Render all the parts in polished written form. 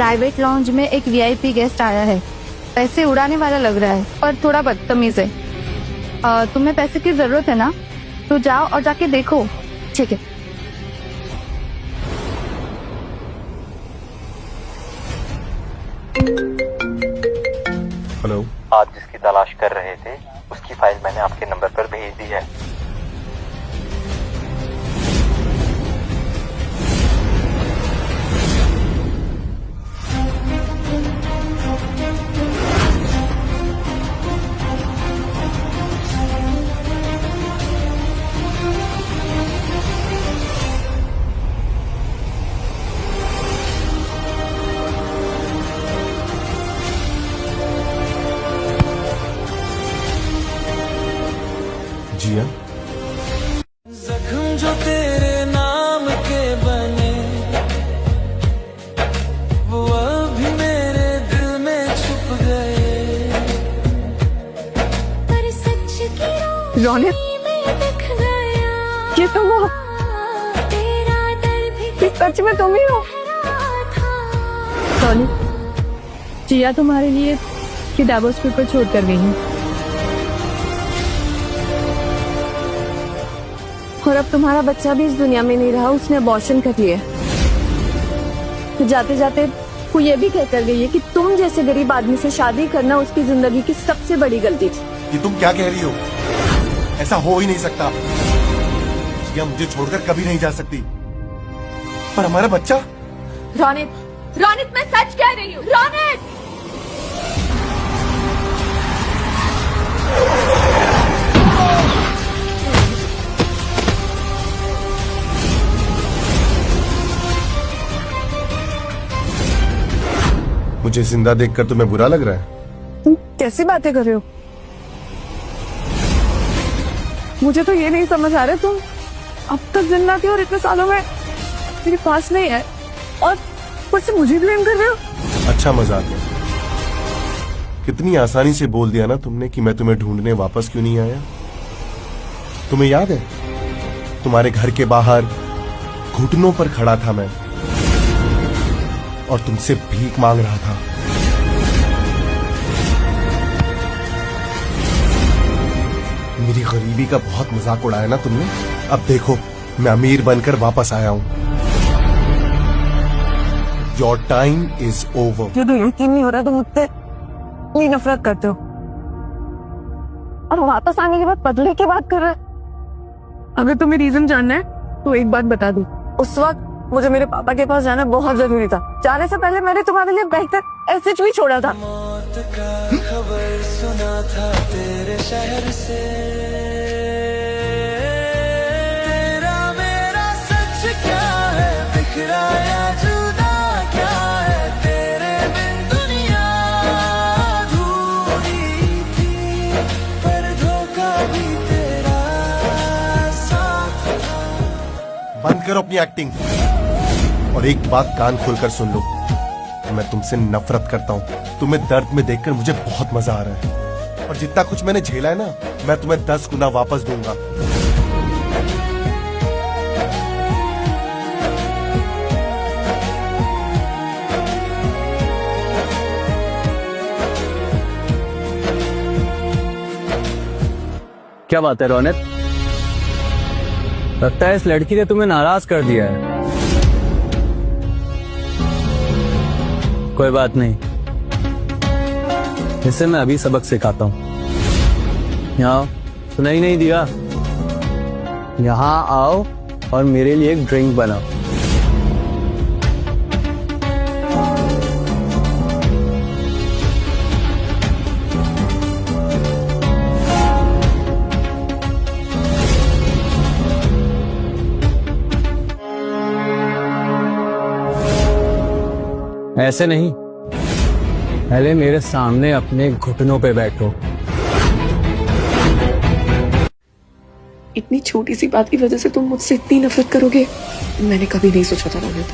Private lounge में एक VIP guest आया है। पैसे उड़ाने वाला लग रहा है और थोड़ा बदतमीज है। तुम्हें पैसे की जरूरत है ना, तो जाओ और जाके देखो। ठीक है। हेलो, आप जिसकी तलाश कर रहे थे उसकी फाइल मैंने आपके नंबर पर भेज दी है। जिया, जख्म जो तेरे नाम के बने वो अभी मेरे दिल में छुप गए, पर सच की रौनक, में दिख गया ये तुम हो? तेरा दिल भी सच में तुम ही हो? रहा था। रौनक, जिया तुम्हारे लिए किताबों पेपर छोड़ कर गई है और अब तुम्हारा बच्चा भी इस दुनिया में नहीं रहा, उसने अबॉर्शन कर लिया। तो जाते जाते वो ये भी कहकर गई है कि तुम जैसे गरीब आदमी से शादी करना उसकी जिंदगी की सबसे बड़ी गलती थी। ये तुम क्या कह रही हो? ऐसा हो ही नहीं सकता। जिया मुझे छोड़कर कभी नहीं जा सकती। पर हमारा बच्चा? रौनक, रौनक, मैं सच कह रही हूँ। रौनक, मुझे जिंदा देखकर तुम्हें बुरा लग रहा है? तुम कैसी बातें कर रहे हो? मुझे तो ये नहीं समझ आ रहा, तुम अब तक जिंदा थी और इतने सालों में मेरे पास नहीं है और ऊपर से मुझे ब्लेम कर रहे हो। अच्छा मजाक है। कितनी आसानी से बोल दिया ना तुमने कि मैं तुम्हें ढूंढने वापस क्यों नहीं आया। तुम्हें याद है तुम्हारे घर के बाहर घुटनों पर खड़ा था मैं और तुमसे भीख मांग रहा था। मेरी गरीबी का बहुत मजाक उड़ाया ना तुमने। अब देखो मैं अमीर बनकर वापस आया हूं। Your time is over. मुझे तो यकीन नहीं हो रहा तुम मुझसे इतनी नफरत करते हो और वापस आने के बाद बदले की बात कर रहे हो। अगर तुम्हें रीजन जानना है तो एक बात बता दूं, उस वक्त मुझे मेरे पापा के पास जाना बहुत जरूरी था। जाने से पहले मैंने तुम्हारे लिए बेहतर एसएच भी छोड़ा था। मौत का खबर सुना था तेरे शहर से, तेरा मेरा सच क्या है, बिखरा या जुदा क्या है, तेरे बिन दुनिया अधूरी थी, पर धोखा भी तेरा साथ था। बंद करो अपनी एक्टिंग और एक बात कान खोलकर सुन लो। मैं तुमसे नफरत करता हूँ। तुम्हें दर्द में देखकर मुझे बहुत मजा आ रहा है और जितना कुछ मैंने झेला है ना, मैं तुम्हें 10 गुना वापस दूंगा। क्या बात है रौनक, लगता है इस लड़की ने तुम्हें नाराज कर दिया है। कोई बात नहीं, इसे मैं अभी सबक सिखाता हूँ। यहाँ सुनाई नहीं दिया? यहाँ आओ और मेरे लिए एक ड्रिंक बनाओ। ऐसे नहीं, पहले मेरे सामने अपने घुटनों पे बैठो। इतनी छोटी सी बात की वजह से तुम मुझसे इतनी नफरत करोगे, मैंने कभी नहीं सोचा था रोहित।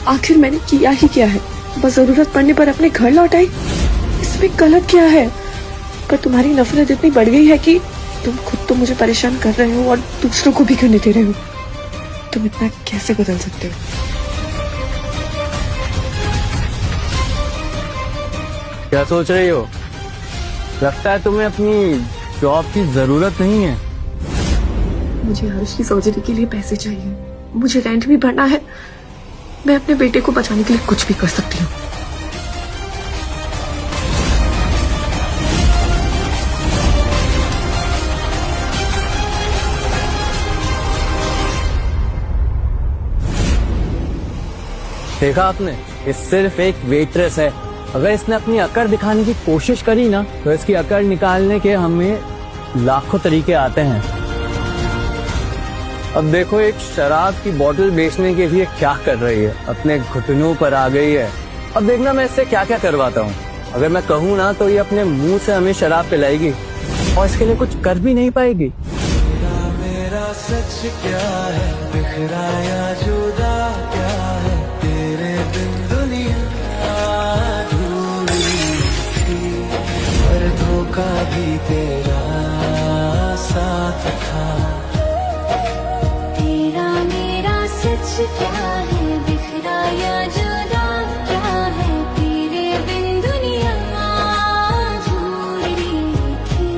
आखिर मैंने किया ही क्या है? बस जरूरत पड़ने पर अपने घर लौट आई। इसमें गलत क्या है? पर तुम्हारी नफरत इतनी बढ़ गई है कि तुम खुद तो मुझे परेशान कर रहे हो और दूसरों को भी करने दे रहे हो। तुम इतना कैसे बदल सकते हो? क्या सोच रही हो? लगता है तुम्हें अपनी जॉब की जरूरत नहीं है। मुझे हर्ष की सर्जरी के लिए पैसे चाहिए, मुझे रेंट भी भरना है। मैं अपने बेटे को बचाने के लिए कुछ भी कर सकती हूँ। देखा आपने, ये सिर्फ एक वेट्रेस है। अगर इसने अपनी अकड़ दिखाने की कोशिश करी ना, तो इसकी अकड़ निकालने के हमें लाखों तरीके आते हैं। अब देखो, एक शराब की बोतल बेचने के लिए क्या कर रही है, अपने घुटनों पर आ गई है। अब देखना मैं इससे क्या क्या करवाता हूँ। अगर मैं कहूँ ना, तो ये अपने मुंह से हमें शराब पिलाएगी और इसके लिए कुछ कर भी नहीं पाएगी। मेरा सच क्या है, बिखरा या जुदा क्या है, तेरे बिन दुनिया अधूरी थी, पर धोखा भी तेरा साथ था। तेरा मेरा सच क्या है, बिखरा या जुदा क्या है, तेरे बिन दुनिया अधूरी थी,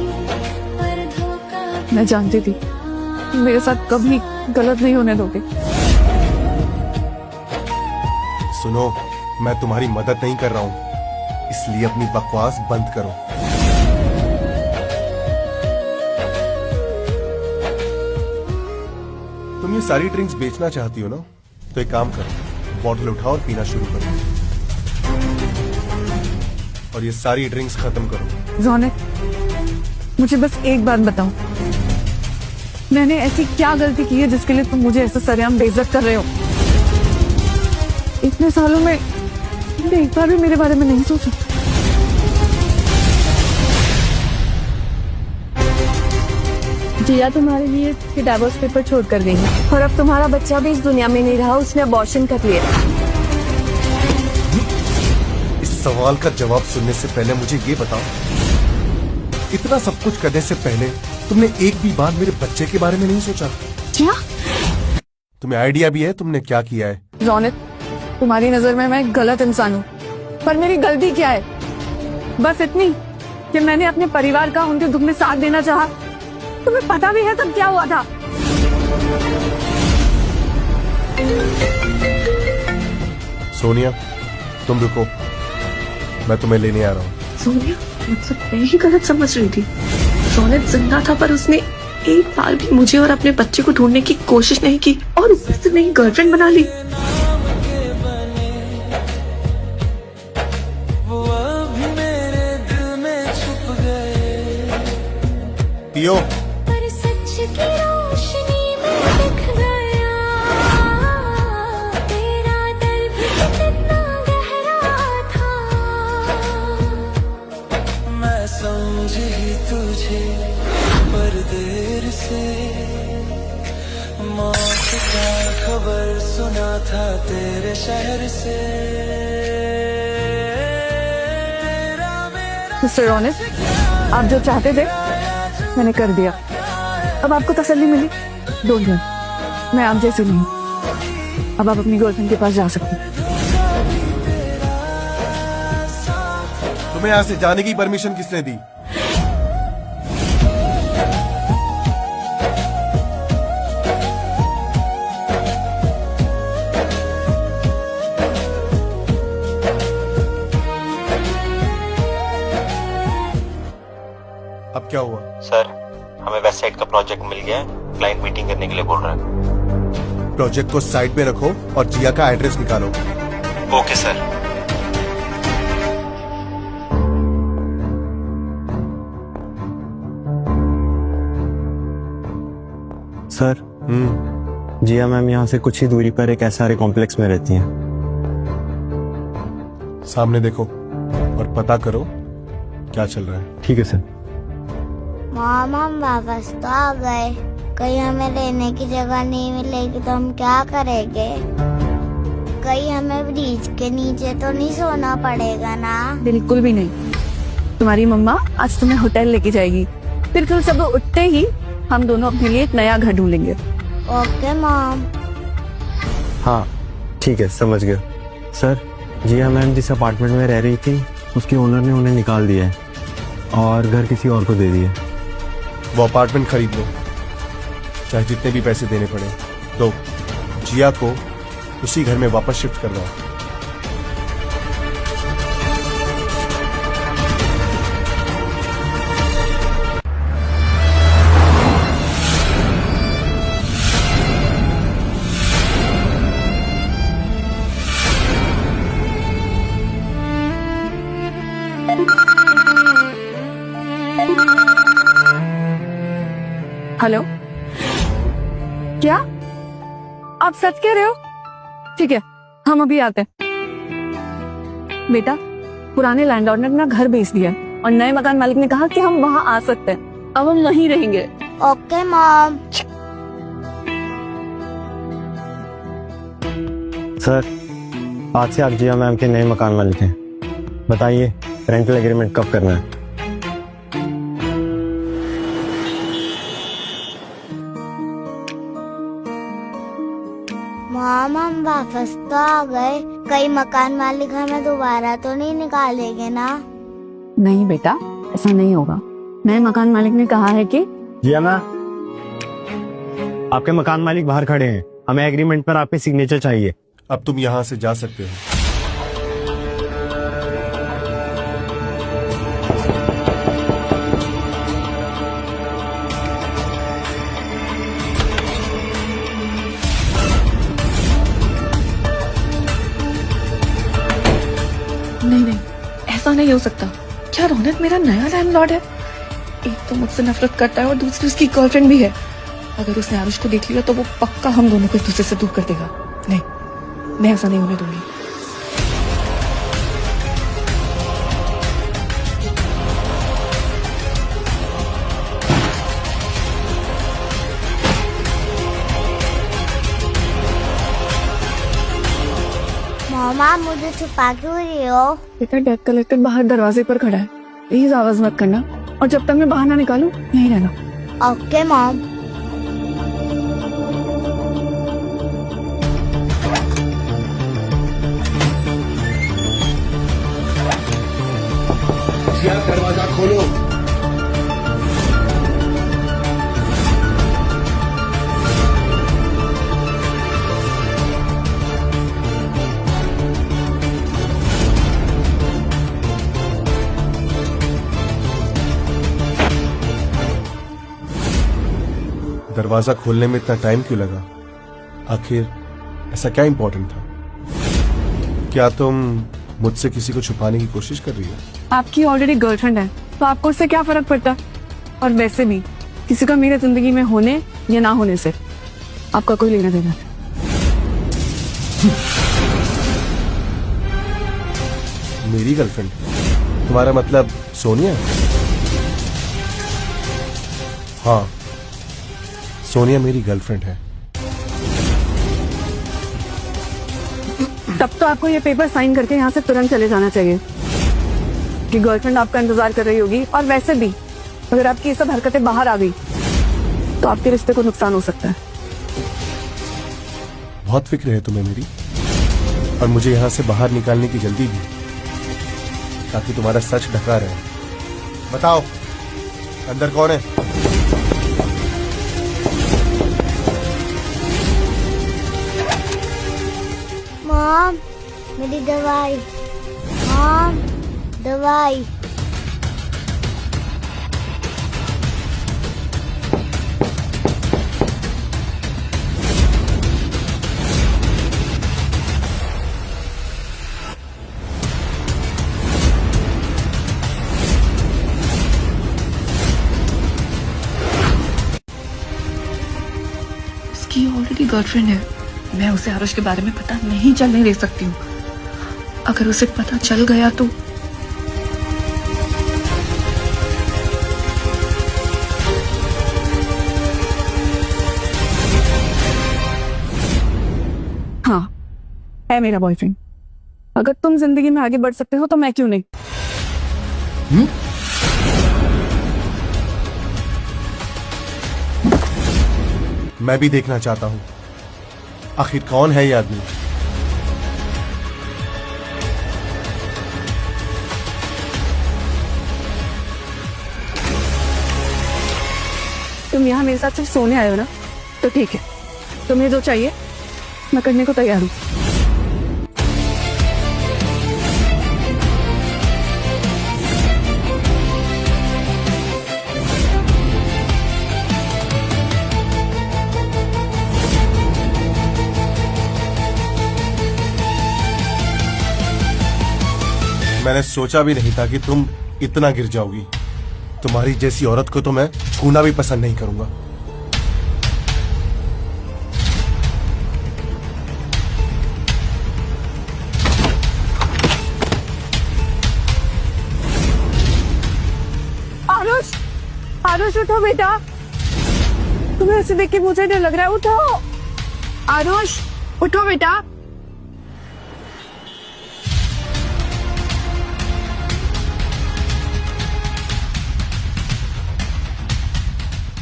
पर धोखा भी मैं जानती थी मेरे साथ कभी गलत नहीं होने दोगे। सुनो, मैं तुम्हारी मदद नहीं कर रहा हूँ, इसलिए अपनी बकवास बंद करो। तुम ये सारी ड्रिंक्स बेचना चाहती हो ना, तो एक काम करो, बॉटल उठाओ और पीना शुरू करो, और ये सारी ड्रिंक्स खत्म करो। रौनक, मुझे बस एक बात बताओ, मैंने ऐसी क्या गलती की है जिसके लिए तुम मुझे ऐसे सरेआम बेइज्जत कर रहे हो? इतने सालों में तुमने एक बार भी मेरे बारे में नहीं सोचा। जिया तुम्हारे लिए डाइवोर्स पेपर छोड़ कर गई है और अब तुम्हारा बच्चा भी इस दुनिया में नहीं रहा, उसने अबॉर्शन कर लिया। इस सवाल का जवाब सुनने से पहले मुझे ये बताओ, इतना सब कुछ करने से पहले तुमने एक भी बार मेरे बच्चे के बारे में नहीं सोचा? क्या? तुम्हें आइडिया भी है तुमने क्या किया है? रौनक, तुम्हारी नजर में मैं एक गलत इंसान हूँ, पर मेरी गलती क्या है? बस इतनी कि मैंने अपने परिवार का उनके दुख में साथ देना चाहा। तुम्हें पता भी है तब क्या हुआ था? सोनिया, तुम रुको, मैं तुम्हें लेने आ रहा हूँ। सोनिया, मतलब मैं ही गलत समझ रही थी। रौनक जिंदा था, पर उसने एक बार भी मुझे और अपने बच्चे को ढूंढने की कोशिश नहीं की और उससे नई गर्लफ्रेंड बना ली। वो अभी मेरे दिल में छुप गए। पियो। पर सच की रोशनी में दिख गया, तेरा दर्द भी कितना गहरा था। मैं समझी तुझे पर देर से, मौत का खबर सुना था तेरे शहर से। तेरा मेरा मिस्टर रौनक, आप जो चाहते थे मैंने कर दिया। अब आपको तसल्ली मिली? डोंट वरी, मैं आप जैसे नहीं। अब आप अपनी गर्लफ्रेंड के पास जा सकती हैं। तुम्हें यहाँ से जाने की परमिशन किसने दी? अब क्या हुआ? सर, हमें वेस्ट साइड का प्रोजेक्ट मिल गया है, क्लाइंट मीटिंग करने के लिए बोल रहा है। प्रोजेक्ट को साइड में रखो और जिया का एड्रेस निकालो। Okay sir. सर, जिया मैम यहाँ से कुछ ही दूरी पर एक SRA कॉम्प्लेक्स में रहती हैं। सामने देखो और पता करो क्या चल रहा है। ठीक है सर। मॉम, हम वापस तो आ गए, कहीं हमें लेने की जगह नहीं मिलेगी तो हम क्या करेंगे? कहीं हमें ब्रिज के नीचे तो नहीं सोना पड़ेगा ना? बिल्कुल भी नहीं। तुम्हारी मम्मा आज तुम्हें होटल लेके जाएगी, फिर कल सुबह उठते ही हम दोनों अपने लिए एक नया घर ढूंढेंगे। Okay mom. हाँ ठीक है, समझ गया। सर, जिया मैम जिस अपार्टमेंट में रह रही थी उसके ओनर ने उन्हें निकाल दिया है और घर किसी और को दे दिया। वो अपार्टमेंट खरीद लो, चाहे जितने भी पैसे देने पड़े। तो जिया को उसी घर में वापस शिफ्ट करवाओ। हेलो, क्या आप सच कह रहे हो? ठीक है, हम अभी आते हैं। बेटा, पुराने लैंडलॉर्ड ने अपना घर बेच दिया और नए मकान मालिक ने कहा कि हम वहाँ आ सकते हैं। अब हम नहीं रहेंगे। Okay mom. सर, आज से आप जिया मैम के नए मकान मालिक हैं। बताइए रेंटल एग्रीमेंट कब करना है? मॉम, हम वापस तो आ गए। कई मकान मालिक हमें दोबारा तो नहीं निकालेंगे ना? नहीं बेटा, ऐसा नहीं होगा। नए मकान मालिक ने कहा है कि जिया मैम, आपके मकान मालिक बाहर खड़े हैं, हमें एग्रीमेंट पर आपके सिग्नेचर चाहिए। अब तुम यहाँ से जा सकते हो। नहीं, ऐसा नहीं हो सकता। क्या रौनक मेरा नया लैंडलॉर्ड है? एक तो मुझसे नफरत करता है और दूसरी उसकी गर्लफ्रेंड भी है। अगर उसने आरुष को देख लिया तो वो पक्का हम दोनों को एक दूसरे से दूर कर देगा। नहीं, मैं ऐसा नहीं होने दूंगी। मामा, मुझे छुपा क्यों रही हो? बेटा, डेट कलेक्टर बाहर दरवाजे पर खड़ा है, प्लीज आवाज मत करना और जब तक मैं बाहर ना निकालूं यहीं रहना। Okay mom. जिया, दरवाजा खोलो। दरवाजा खोलने में इतना टाइम क्यों लगा? आखिर ऐसा क्या इंपॉर्टेंट था? क्या तुम मुझसे किसी को छुपाने की कोशिश कर रही हो? आपकी ऑलरेडी गर्लफ्रेंड है तो आपको उससे क्या फर्क पड़ता? और वैसे भी किसी का मेरे जिंदगी में होने या ना होने से आपका कोई लेना देना नहीं। मेरी गर्लफ्रेंड? तुम्हारा मतलब सोनिया? हाँ, सोनिया मेरी गर्लफ्रेंड है। तब तो आपको ये पेपर साइन करके यहाँ से तुरंत चले जाना चाहिए कि गर्लफ्रेंड आपका इंतजार कर रही होगी। और वैसे भी अगर आपकी ये सब हरकतें बाहर आ गई तो आपके रिश्ते को नुकसान हो सकता है। बहुत फिक्र है तुम्हें मेरी, और मुझे यहाँ से बाहर निकालने की जल्दी भी, ताकि तुम्हारा सच ढका रहे। बताओ, अंदर कौन है? मॉम, मेरी दवाई। मॉम, दवाई। उसकी ऑलरेडी गर्लफ्रेंड है। मैं उसे आरुष के बारे में पता नहीं चलने दे सकती हूँ। अगर उसे पता चल गया तो हाँ, है मेरा बॉयफ्रेंड। अगर तुम जिंदगी में आगे बढ़ सकते हो तो मैं क्यों नहीं? मैं भी देखना चाहता हूँ आखिर कौन है ये आदमी। तुम यहाँ मेरे साथ सिर्फ सोने आए हो ना, तो ठीक है, तुम्हें जो चाहिए मैं करने को तैयार हूँ। मैंने सोचा भी नहीं था कि तुम इतना गिर जाओगी। तुम्हारी जैसी औरत को तो मैं छूना भी पसंद नहीं करूंगा। आरुष, आरुष उठो बेटा, तुम्हें ऐसे देख के मुझे डर लग रहा है। उठो आरुष, उठो बेटा।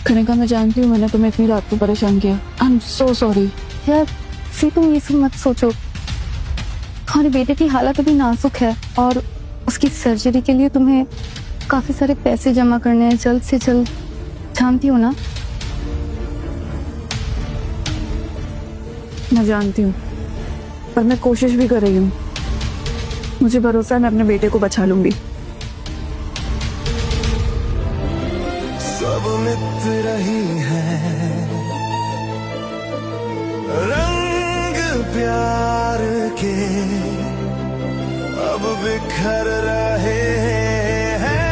कनिका, मैं जानती हूँ मैंने तुम्हें इतनी रात को परेशान किया। आई एम सो सॉरी यार। सी, तुम ये सब मत सोचो। तुम्हारे बेटे की हालत अभी नाजुक है और उसकी सर्जरी के लिए तुम्हें काफी सारे पैसे जमा करने हैं जल्द से जल्द, जानती हो ना? मैं जानती हूँ, पर मैं कोशिश भी कर रही हूँ। मुझे भरोसा है मैं अपने बेटे को बचा लूंगी। सब मित्र ही है, रंग प्यार के अब बिखर रहे हैं।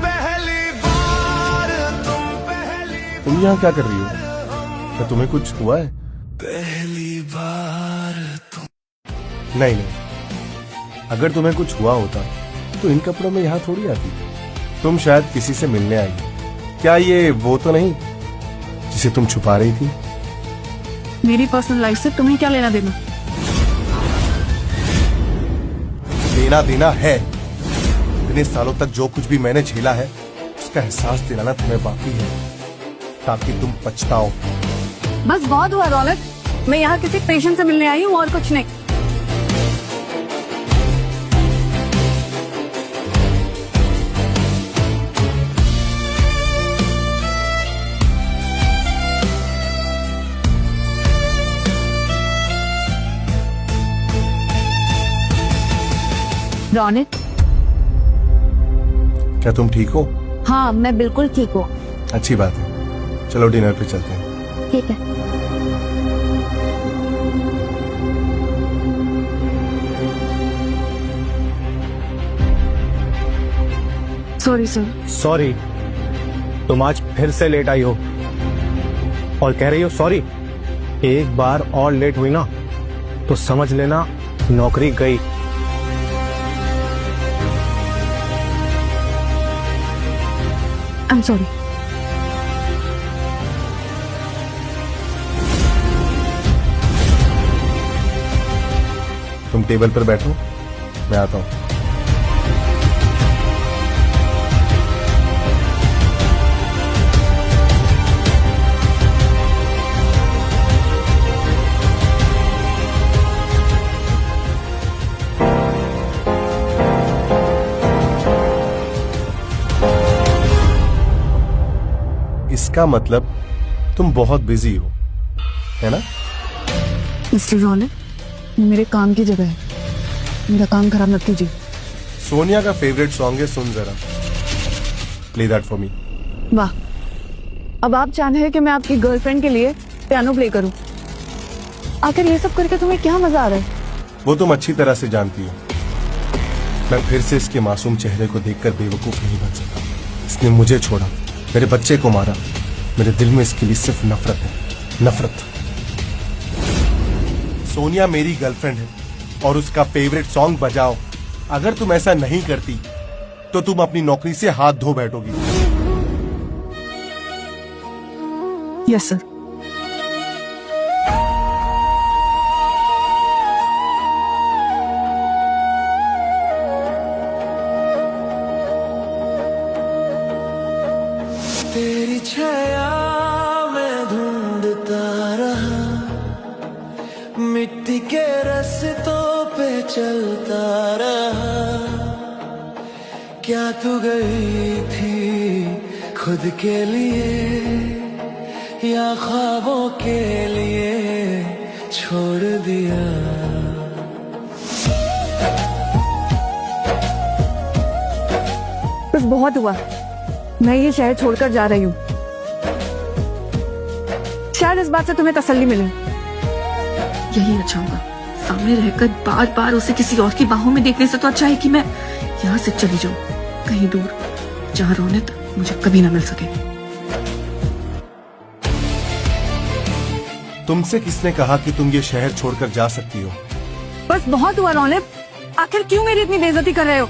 पहली बार तुम यहाँ क्या कर रही हो? क्या तुम्हें कुछ हुआ है? पहली बार तुम। नहीं, अगर तुम्हें कुछ हुआ होता तो इन कपड़ों में यहाँ थोड़ी आती। तुम शायद किसी से मिलने आई हो। क्या ये वो तो नहीं जिसे तुम छुपा रही थी? मेरी पर्सनल लाइफ से तुम्हें क्या लेना देना? लेना देना है। इतने सालों तक जो कुछ भी मैंने झेला है उसका एहसास दिलाना तुम्हें बाकी है, ताकि तुम पछताओ। बस बहुत हुआ रौनक, मैं यहाँ किसी पेशेंट से मिलने आई हूँ और कुछ नहीं। रौनक, क्या तुम ठीक हो? हाँ मैं बिल्कुल ठीक हूँ। अच्छी बात है, चलो डिनर पे चलते हैं। ठीक है। Sorry sir. सॉरी? तुम आज फिर से लेट आई हो और कह रही हो सॉरी? एक बार और लेट हुई ना तो समझ लेना नौकरी गई। I am sorry. तुम टेबल पर बैठो, मैं आता हूं। इसका मतलब तुम बहुत बिजी हो, है ना? मिस्टर रौनक, ये मेरे काम की जगह है, मेरा काम खराब मत कीजिए। सोनिया का फेवरेट सॉन्ग है, सुन जरा। Play that for me. वाह, अब आप चाह रहे हैं कि मैं आपकी गर्लफ्रेंड के लिए पियानो प्ले करूं। आखिर ये सब करके तुम्हें क्या मजा आ रहा है? वो तुम अच्छी तरह से जानती हो। मैं फिर से इसके मासूम चेहरे को देखकर बेवकूफ नहीं बन सका। इसने मुझे छोड़ा, मेरे बच्चे को मारा। मेरे दिल में इसके लिए सिर्फ नफरत है, नफरत। सोनिया मेरी गर्लफ्रेंड है और उसका फेवरेट सॉन्ग बजाओ। अगर तुम ऐसा नहीं करती तो तुम अपनी नौकरी से हाथ धो बैठोगी। Yes sir. तेरी छाया मैं ढूंढता रहा, मिट्टी के रास्तों पे चलता रहा। क्या तू गई थी खुद के लिए या ख्वाबों के लिए छोड़ दिया। बस बहुत हुआ, मैं ये शहर छोड़कर जा रही हूँ। शायद इस बात से तुम्हें तसल्ली मिले। यही अच्छा होगा। सामने रहकर बार बार उसे किसी और की बाहों में देखने से तो अच्छा है कि मैं यहाँ से चली जाऊं, कहीं दूर, जहाँ रौनक मुझे कभी ना मिल सके। तुमसे किसने कहा कि तुम ये शहर छोड़कर जा सकती हो? बस बहुत हुआ रौनक, आखिर क्यों मेरी इतनी बेइज्जती कर रहे हो?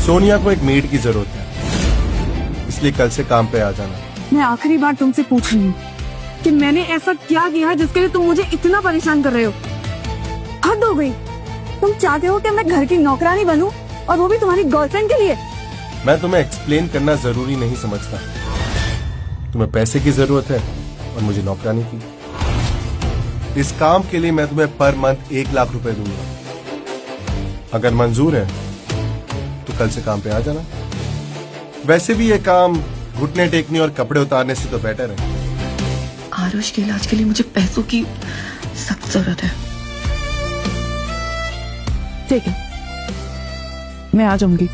सोनिया को एक मेड की जरूरत है, इसलिए कल से काम पे आ जाना। मैं आखिरी बार तुमसे पूछ रही हूँ कि मैंने ऐसा क्या किया है जिसके लिए तुम मुझे इतना परेशान कर रहे हो? हद हो गई। तुम चाहते हो कि मैं घर की नौकरानी बनूं, और वो भी तुम्हारी गर्लफ्रेंड के लिए? मैं तुम्हें एक्सप्लेन करना जरूरी नहीं समझता। तुम्हें पैसे की जरूरत है और मुझे नौकरानी की। इस काम के लिए मैं तुम्हें पर मंथ 1 लाख रुपए दूंगा। अगर मंजूर है तो कल से काम पे आ जाना। वैसे भी ये काम घुटने टेकने और कपड़े उतारने से तो बेटर है। आरुष के इलाज के लिए मुझे पैसों की सख्त जरूरत है। ठीक है, मैं आ जाऊंगी।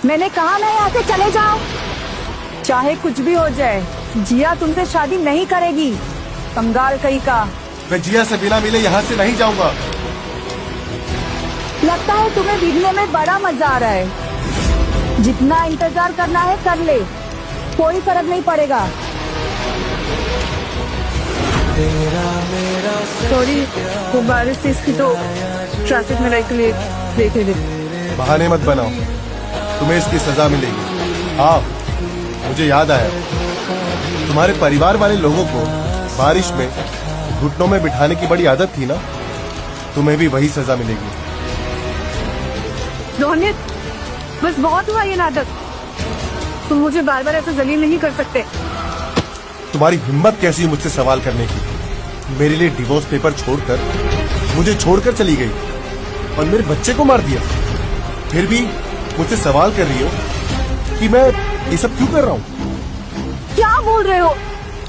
मैंने कहा ना यहाँ से चले जाओ। चाहे कुछ भी हो जाए, जिया तुमसे शादी नहीं करेगी। कंगाल कहीं का। मैं जिया से बिना मिले यहाँ से नहीं जाऊंगा। लगता है तुम्हें भीगने में बड़ा मजा आ रहा है। जितना इंतजार करना है कर ले, कोई फर्क नहीं पड़ेगा। सॉरी, वो बारिश से इसकी तो ट्रैफिक में रह के लिए देखे थे। बहाने मत बनाओ, तुम्हें इसकी सजा मिलेगी। हाँ, मुझे याद आया, तुम्हारे परिवार वाले लोगों को बारिश में घुटनों में बिठाने की बड़ी आदत थी ना, तुम्हें भी वही सजा मिलेगी। रोनित, बस बहुत हुआ ये नाटक। तुम मुझे बार बार ऐसे जलील नहीं कर सकते। तुम्हारी हिम्मत कैसी है मुझसे सवाल करने की? मेरे लिए डिवोर्स पेपर छोड़कर मुझे छोड़कर चली गई और मेरे बच्चे को मार दिया। फिर भी मुझसे सवाल कर रही हो कि मैं ये सब क्यों कर रहा हूँ? क्या बोल रहे हो?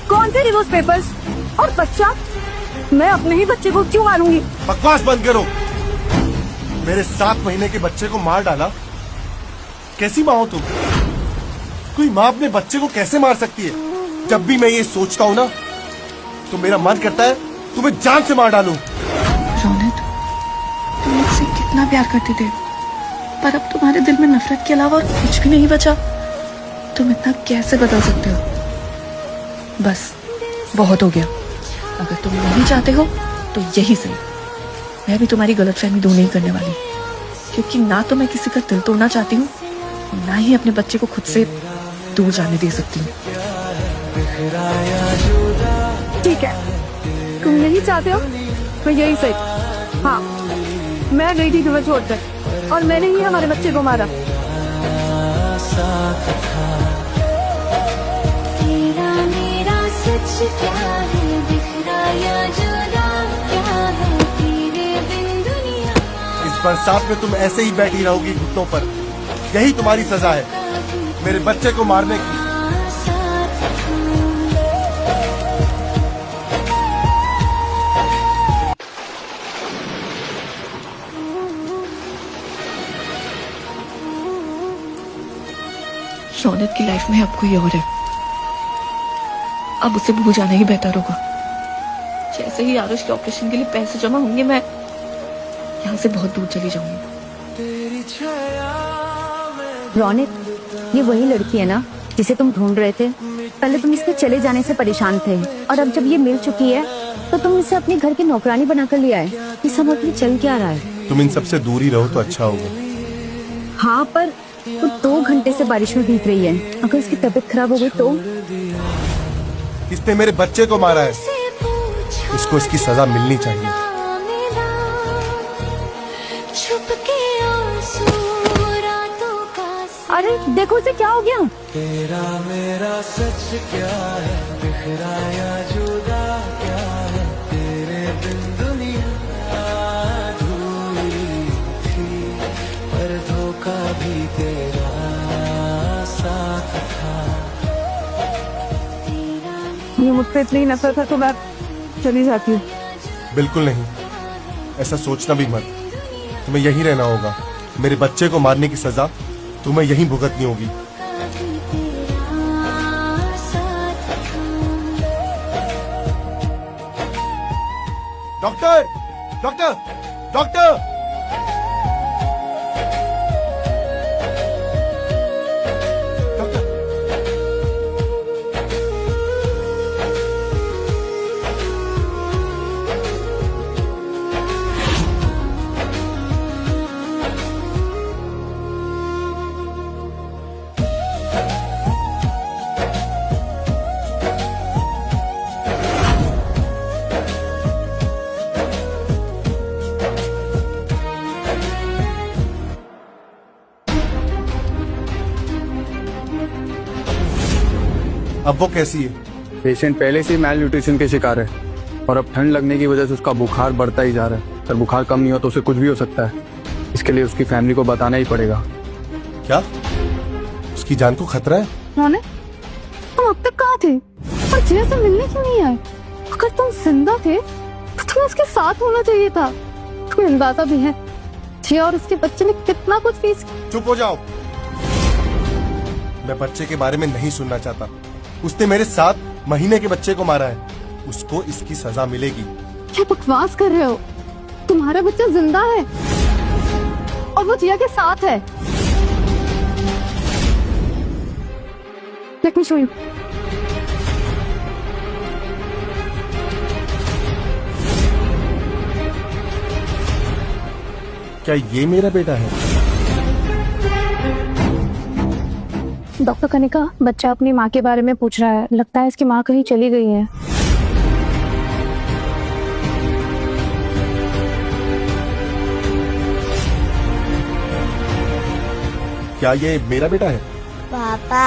कौन से डिवोर्स पेपर्स और बच्चा? मैं अपने ही बच्चे को क्यों मारूंगी? बकवास बंद करो। मेरे 7 महीने के बच्चे को मार डाला। कैसी माँ हो तुम? कोई माँ अपने बच्चे को कैसे मार सकती है? जब भी मैं ये सोचता हूँ ना, तो मेरा मन करता है तुम्हें जान से मार डालूं। रौनक, तुम मुझसे कितना प्यार करते थे, पर अब तुम्हारे दिल में नफरत के अलावा और कुछ भी नहीं बचा। तुम इतना कैसे बदल सकते हो? बस बहुत हो गया। अगर तुम नहीं चाहते हो तो यही सही। मैं भी तुम्हारी गलतफहमी दूर नहीं करने वाली, क्योंकि ना तो मैं किसी का दिल तोड़ना चाहती हूँ, ना ही अपने बच्चे को खुद से दूर जाने दे सकती हूँ। ठीक है, तुम नहीं चाहते हो तो यही सही। हाँ, मैं गई थी तुम्हें छोड़कर और मैंने ही हमारे बच्चे को मारा। तेरा मेरा सच क्या है, बिखरा या जुदा क्या है, तेरे बिन दुनिया। इस बरसात में तुम ऐसे ही बैठी रहोगी घुटनों पर। यही तुम्हारी सजा है मेरे बच्चे को मारने की। रौनक की लाइफ में अब कोई और है। अब उसे भूल जाना ही बेहतर होगा। जैसे ही आरुष के ऑपरेशन के लिए पैसे जमा होंगे, मैं यहाँ से बहुत दूर चली जाऊंगी। रौनक, ये वही लड़की है ना जिसे तुम ढूंढ रहे थे? पहले तुम इसके चले जाने से परेशान थे, और अब जब ये मिल चुकी है तो तुम इसे अपने घर की नौकरानी बनाकर ले आए। ये सब अपनी चल क्या रहा है? तुम इन सबसे दूर ही रहो तो अच्छा होगा। हाँ, पर वो 2 घंटे से बारिश में भीग रही है। अगर उसकी तबीयत खराब हो गई तो? इसने मेरे बच्चे को मारा है, इसको इसकी सजा मिलनी चाहिए। छुप के आंसू रातों का अरे देखो इसे क्या हो गया। तेरा मेरा सच क्या है, बिखराया जुदा क्या है, तेरे बिन दुनिया अधूरी थी, पर धोखा भी तेरा साथ था। ये मुझसे इतनी नफरत है तो मैं चली जाती हूँ। बिल्कुल नहीं, ऐसा सोचना भी मत। तुम्हें यहीं रहना होगा। मेरे बच्चे को मारने की सजा तुम्हें यहीं भुगतनी होगी। Doctor, doctor, doctor! डॉक्टर! अब वो कैसी है? पेशेंट पहले से मैल न्यूट्रिशन के शिकार है और अब ठंड लगने की वजह से उसका बुखार बढ़ता ही जा रहा है। अगर बुखार कम नहीं हो तो उसे कुछ भी हो सकता है। इसके लिए उसकी फैमिली को बताना ही पड़ेगा। क्या उसकी जान को खतरा है? रोने तुम अब तक कहाँ थे और जिया से मिलने क्यों नहीं आए? अगर तुम जिंदा थे तो तुम्हें उसके साथ होना चाहिए था। तुम्हें अंदाजा भी है जिया और उसके बच्चे ने कितना कुछ फेस किया। चुप हो जाओ। मैं बच्चे के बारे में नहीं सुनना चाहता। उसने मेरे 7 महीने के बच्चे को मारा है। उसको इसकी सजा मिलेगी। क्या बकवास कर रहे हो? तुम्हारा बच्चा जिंदा है और वो जिया के साथ है। Let me show you. क्या ये मेरा बेटा है? डॉक्टर कनिका, बच्चा अपनी माँ के बारे में पूछ रहा है। लगता है इसकी माँ कहीं चली गई है। क्या ये मेरा बेटा है? पापा